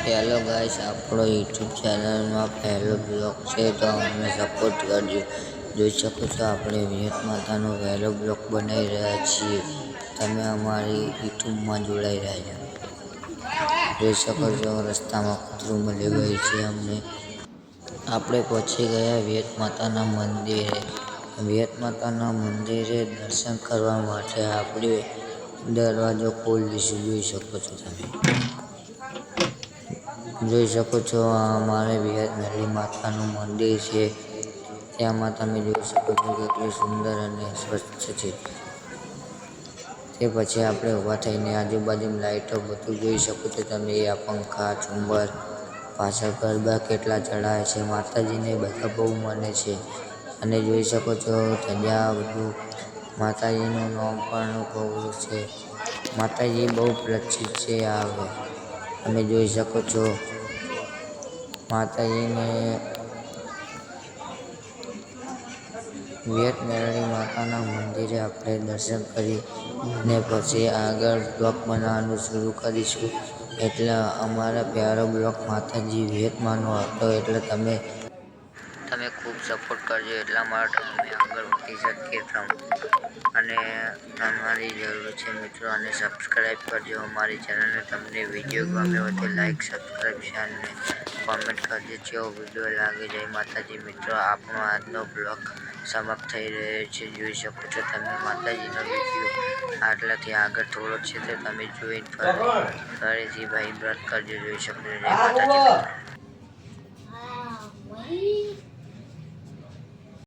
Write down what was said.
Hello guys, આપણો YouTube ચેનલમાં પહેલો બ્લોગ છે, તો અમને સપોર્ટ કરજો. જોઈ શકો છો આપણે વિહત માતાનો પહેલો બ્લોગ બનાવી રહ્યા છીએ. તમે અમારી યુટ્યુબમાં જોડાઈ રહ્યા. જોઈ શકો છો રસ્તામાં કૂતરું મળી ગયું છે અમને. આપણે પહોંચી ગયા વિહત માતાના મંદિરે. વિહત માતાના મંદિરે દર્શન કરવા માટે આપણે દરવાજો ખોલીશું. જોઈ શકો છો તમે. જોઈ શકો છો અમારે વિહત મેરડી માતાનું મંદિર છે. ત્યાંમાં તમે જોઈ શકો છો કેટલું સુંદર અને સ્વચ્છ છે. તે પછી આપણે ઊભા થઈને આજુબાજુની લાઈટો બધું જોઈ શકો છો તમે. આ પંખા, ઝુંબર, પાછળ ગરબા કેટલા ચડાવે છે. માતાજીને બધા બહુ માને છે. અને જોઈ શકો છો ત્યાં બધું માતાજીનું નામ પણ બહુ છે. માતાજી બહુ પ્રસિદ્ધ છે. આવે તમે જોઈ શકો છો માતાજીને વિહત મેરડી માતાના મંદિરે આપણે દર્શન કરી ને પછી આગળ બ્લોગ બનાવવાનું શરૂ કરીશું. એટલે અમારા પ્યારો બ્લોગ માતાજી વિહતમાંનો હતો. એટલે તમે ખૂબ સપોર્ટ કરજો. એટલા માટે અમે આગળ વધી શકીએ. અને તમારી જરૂર છે મિત્રો. અને સબસ્ક્રાઈબ કરજો અમારી ચેનલને. તમને વિડીયો ગમે હોય તો લાઈક, સબસ્ક્રાઈબ, શેર અને કોમેન્ટ કરજો. જેવો વિડીયો લાગે. જય માતાજી મિત્રો. આપણો આજનો બ્લોગ સમાપ્ત થઈ રહ્યો છે. જોઈ શકો છો તમે માતાજીનો વિડીયો આટલાથી આગળ થોડો છે, તો તમે જોઈને ફરીથી ભાઈ વ્રત કરજો. જોઈ શકો છો. જય માતાજી મિત્રો.